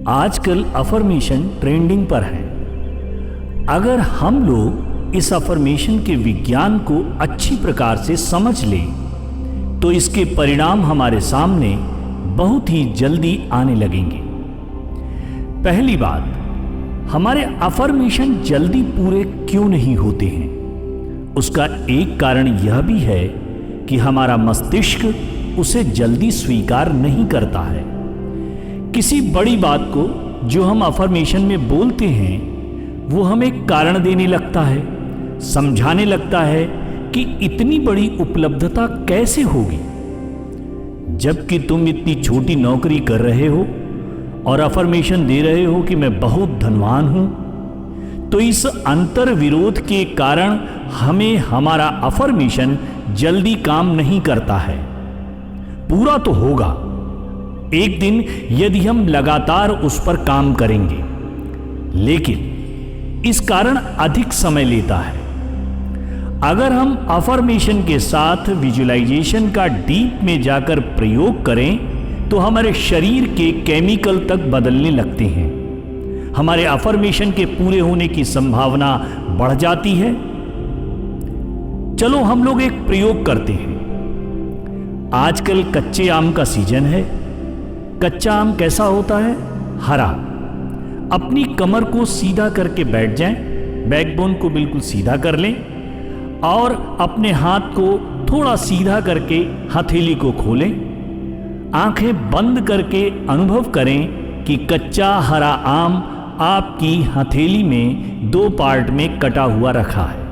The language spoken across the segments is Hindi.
आजकल अफर्मेशन ट्रेंडिंग पर है। अगर हम लोग इस अफर्मेशन के विज्ञान को अच्छी प्रकार से समझ लें तो इसके परिणाम हमारे सामने बहुत ही जल्दी आने लगेंगे। पहली बात, हमारे अफर्मेशन जल्दी पूरे क्यों नहीं होते हैं? उसका एक कारण यह भी है कि हमारा मस्तिष्क उसे जल्दी स्वीकार नहीं करता है। किसी बड़ी बात को जो हम अफर्मेशन में बोलते हैं वो हमें कारण देने लगता है, समझाने लगता है कि इतनी बड़ी उपलब्धता कैसे होगी, जबकि तुम इतनी छोटी नौकरी कर रहे हो और अफर्मेशन दे रहे हो कि मैं बहुत धनवान हूं। तो इस अंतर विरोध के कारण हमें हमारा अफर्मेशन जल्दी काम नहीं करता है। पूरा तो होगा एक दिन यदि हम लगातार उस पर काम करेंगे, लेकिन इस कारण अधिक समय लेता है। अगर हम अफर्मेशन के साथ विजुअलाइजेशन का डीप में जाकर प्रयोग करें तो हमारे शरीर के केमिकल तक बदलने लगते हैं। हमारे अफर्मेशन के पूरे होने की संभावना बढ़ जाती है। चलो हम लोग एक प्रयोग करते हैं। आजकल कच्चे आम का सीजन है। कच्चा आम कैसा होता है? हरा। अपनी कमर को सीधा करके बैठ जाएं, बैकबोन को बिल्कुल सीधा कर लें और अपने हाथ को थोड़ा सीधा करके हथेली को खोलें। आंखें बंद करके अनुभव करें कि कच्चा हरा आम आपकी हथेली में दो पार्ट में कटा हुआ रखा है।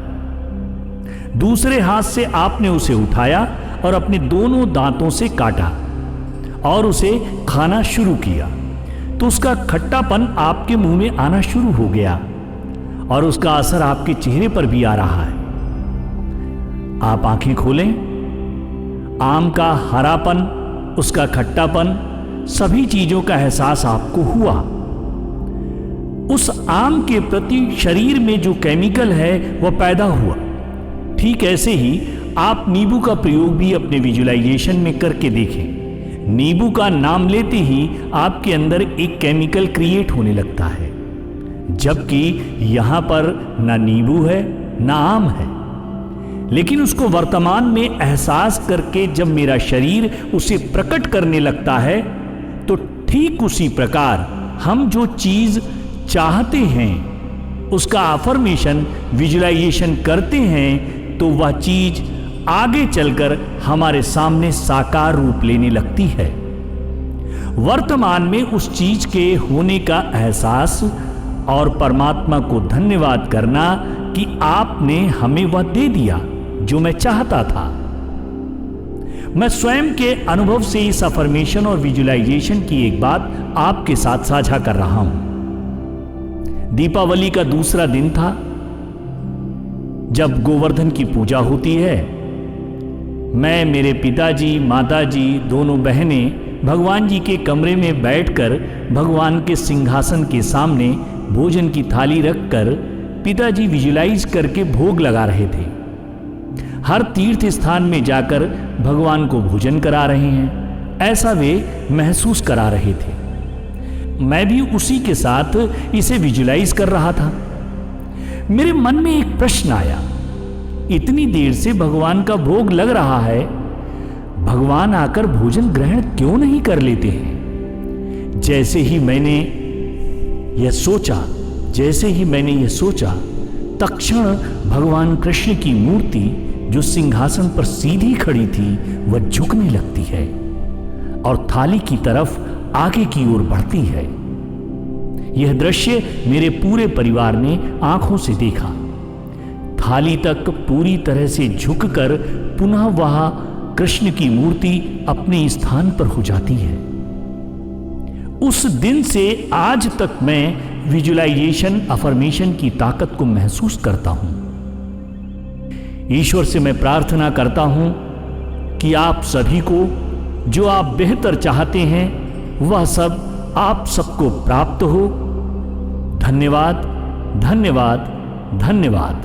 दूसरे हाथ से आपने उसे उठाया और अपने दोनों दांतों से काटा और उसे खाना शुरू किया तो उसका खट्टापन आपके मुंह में आना शुरू हो गया और उसका असर आपके चेहरे पर भी आ रहा है। आप आंखें खोलें। आम का हरापन, उसका खट्टापन, सभी चीजों का एहसास आपको हुआ। उस आम के प्रति शरीर में जो केमिकल है वह पैदा हुआ। ठीक ऐसे ही आप नींबू का प्रयोग भी अपने विजुअलाइजेशन में करके देखें। नींबू का नाम लेते ही आपके अंदर एक केमिकल क्रिएट होने लगता है, जबकि यहां पर ना नींबू है ना आम है। लेकिन उसको वर्तमान में एहसास करके जब मेरा शरीर उसे प्रकट करने लगता है तो ठीक उसी प्रकार हम जो चीज चाहते हैं उसका अफर्मेशन विजुअलाइजेशन करते हैं तो वह चीज आगे चलकर हमारे सामने साकार रूप लेने लगती है। वर्तमान में उस चीज के होने का एहसास और परमात्मा को धन्यवाद करना कि आपने हमें वह दे दिया जो मैं चाहता था। मैं स्वयं के अनुभव से इस अफर्मेशन और विजुअलाइजेशन की एक बात आपके साथ साझा कर रहा हूं। दीपावली का दूसरा दिन था जब गोवर्धन की पूजा होती है। मैं, मेरे पिताजी, माताजी, दोनों बहनें भगवान जी के कमरे में बैठकर भगवान के सिंहासन के सामने भोजन की थाली रखकर पिताजी विजुअलाइज करके भोग लगा रहे थे। हर तीर्थ स्थान में जाकर भगवान को भोजन करा रहे हैं, ऐसा वे महसूस करा रहे थे। मैं भी उसी के साथ इसे विजुअलाइज कर रहा था। मेरे मन में एक प्रश्न आया, इतनी देर से भगवान का भोग लग रहा है, भगवान आकर भोजन ग्रहण क्यों नहीं कर लेते हैं? जैसे ही मैंने यह सोचा तत्क्षण भगवान कृष्ण की मूर्ति जो सिंहासन पर सीधी खड़ी थी वह झुकने लगती है और थाली की तरफ आगे की ओर बढ़ती है। यह दृश्य मेरे पूरे परिवार ने आंखों से देखा। थाली तक पूरी तरह से झुककर पुनः वह कृष्ण की मूर्ति अपने स्थान पर हो जाती है। उस दिन से आज तक मैं विजुअलाइजेशन, अफर्मेशन की ताकत को महसूस करता हूं। ईश्वर से मैं प्रार्थना करता हूं कि आप सभी को जो आप बेहतर चाहते हैं वह सब आप सबको प्राप्त हो। धन्यवाद, धन्यवाद, धन्यवाद।